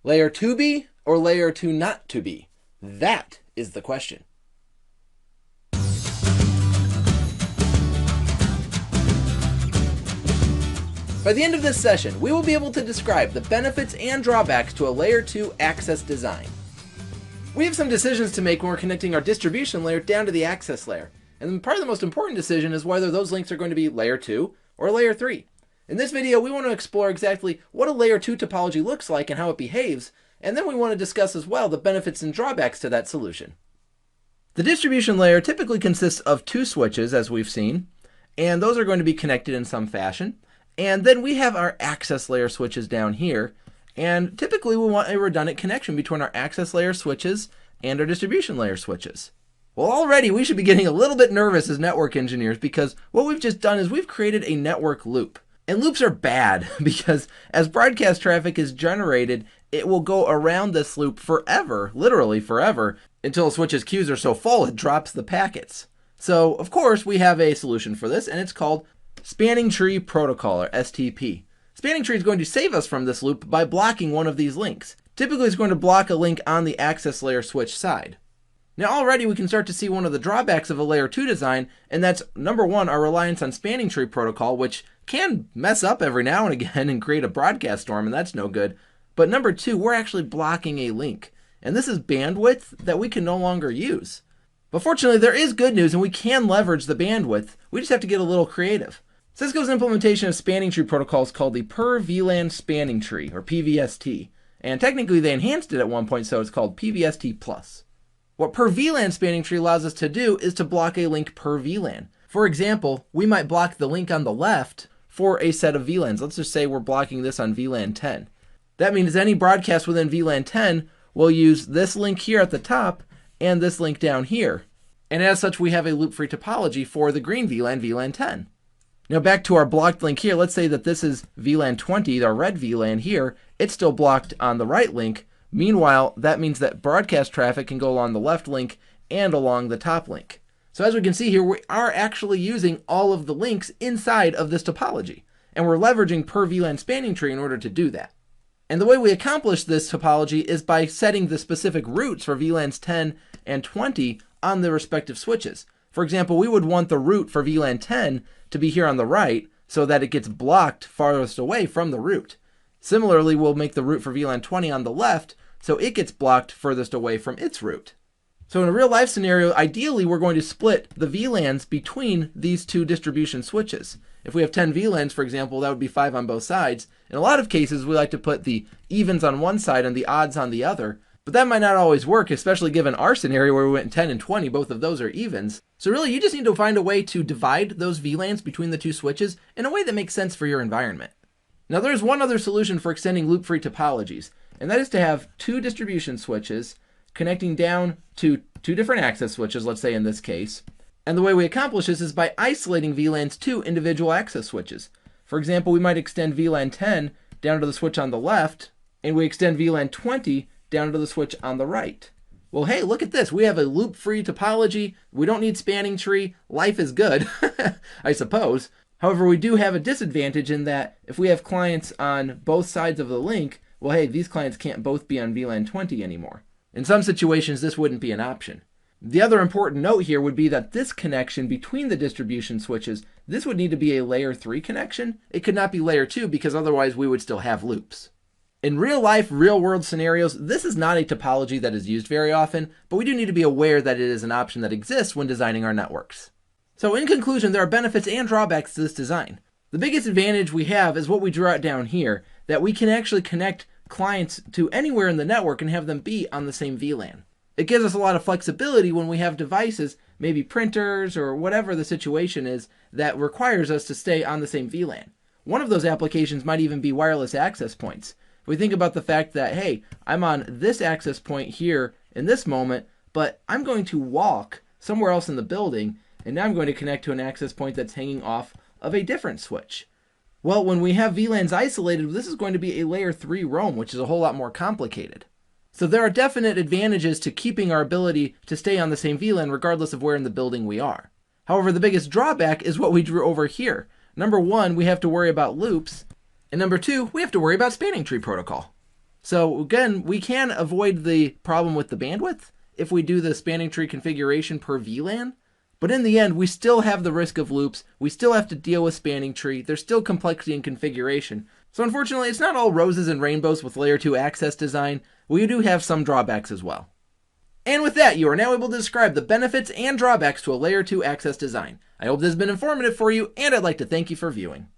Layer to be or layer to not to be? That is the question. By the end of this session, we will be able to describe the benefits and drawbacks to a layer 2 access design. We have some decisions to make when we're connecting our distribution layer down to the access layer. And part of the most important decision is whether those links are going to be layer 2 or layer 3. In this video, we want to explore exactly what a layer 2 topology looks like and how it behaves, and then we want to discuss as well the benefits and drawbacks to that solution. The distribution layer typically consists of two switches, as we've seen, and those are going to be connected in some fashion. And then we have our access layer switches down here, and typically we want a redundant connection between our access layer switches and our distribution layer switches. Well, already we should be getting a little bit nervous as network engineers because what we've just done is we've created a network loop. And loops are bad because as broadcast traffic is generated, it will go around this loop forever, literally forever, until a switch's queues are so full it drops the packets. So, of course, we have a solution for this, and it's called Spanning Tree Protocol, or STP. Spanning Tree is going to save us from this loop by blocking one of these links. Typically, it's going to block a link on the access layer switch side. Now already we can start to see one of the drawbacks of a layer 2 design, and that's number one, our reliance on Spanning Tree Protocol, which can mess up every now and again and create a broadcast storm, and that's no good. But number two, we're actually blocking a link, and this is bandwidth that we can no longer use. But fortunately, there is good news, and we can leverage the bandwidth. We just have to get a little creative. Cisco's implementation of Spanning Tree Protocol is called the Per VLAN Spanning Tree, or PVST, and technically they enhanced it at one point, so it's called PVST+. What per VLAN spanning tree allows us to do is to block a link per VLAN. For example, we might block the link on the left for a set of VLANs. Let's just say we're blocking this on VLAN 10. That means any broadcast within VLAN 10 will use this link here at the top and this link down here. And as such, we have a loop-free topology for the green VLAN, VLAN 10. Now back to our blocked link here. Let's say that this is VLAN 20, our red VLAN here. It's still blocked on the right link. Meanwhile, that means that broadcast traffic can go along the left link and along the top link. So as we can see here, we are actually using all of the links inside of this topology. And we're leveraging per VLAN spanning tree in order to do that. And the way we accomplish this topology is by setting the specific routes for VLANs 10 and 20 on the respective switches. For example, we would want the route for VLAN 10 to be here on the right so that it gets blocked farthest away from the route. Similarly, we'll make the route for VLAN 20 on the left so it gets blocked furthest away from its route. So in a real life scenario, ideally we're going to split the VLANs between these two distribution switches. If we have 10 VLANs, for example, that would be 5 on both sides. In a lot of cases, we like to put the evens on one side and the odds on the other. But that might not always work, especially given our scenario where we went 10 and 20, both of those are evens. So really, you just need to find a way to divide those VLANs between the two switches in a way that makes sense for your environment. Now there's one other solution for extending loop-free topologies, and that is to have two distribution switches connecting down to two different access switches, let's say in this case. And the way we accomplish this is by isolating VLANs to individual access switches. For example, we might extend VLAN 10 down to the switch on the left, and we extend VLAN 20 down to the switch on the right. Well, hey, look at this. We have a loop-free topology. We don't need spanning tree. Life is good, I suppose. However, we do have a disadvantage in that if we have clients on both sides of the link, well, hey, these clients can't both be on VLAN 20 anymore. In some situations, this wouldn't be an option. The other important note here would be that this connection between the distribution switches, this would need to be a layer 3 connection. It could not be layer 2 because otherwise we would still have loops. In real life, real world scenarios, this is not a topology that is used very often, but we do need to be aware that it is an option that exists when designing our networks. So in conclusion, there are benefits and drawbacks to this design. The biggest advantage we have is what we drew out down here, that we can actually connect clients to anywhere in the network and have them be on the same VLAN. It gives us a lot of flexibility when we have devices, maybe printers or whatever the situation is, that requires us to stay on the same VLAN. One of those applications might even be wireless access points. If we think about the fact that, hey, I'm on this access point here in this moment, but I'm going to walk somewhere else in the building, and now I'm going to connect to an access point that's hanging off of a different switch. Well, when we have VLANs isolated, this is going to be a layer 3 roam, which is a whole lot more complicated. So there are definite advantages to keeping our ability to stay on the same VLAN regardless of where in the building we are. However, the biggest drawback is what we drew over here. Number one, we have to worry about loops. And number two, we have to worry about spanning tree protocol. So again, we can avoid the problem with the bandwidth if we do the spanning tree configuration per VLAN, but in the end, we still have the risk of loops. We still have to deal with spanning tree. There's still complexity in configuration. So unfortunately, it's not all roses and rainbows with layer 2 access design. We do have some drawbacks as well. And with that, you are now able to describe the benefits and drawbacks to a layer 2 access design. I hope this has been informative for you, and I'd like to thank you for viewing.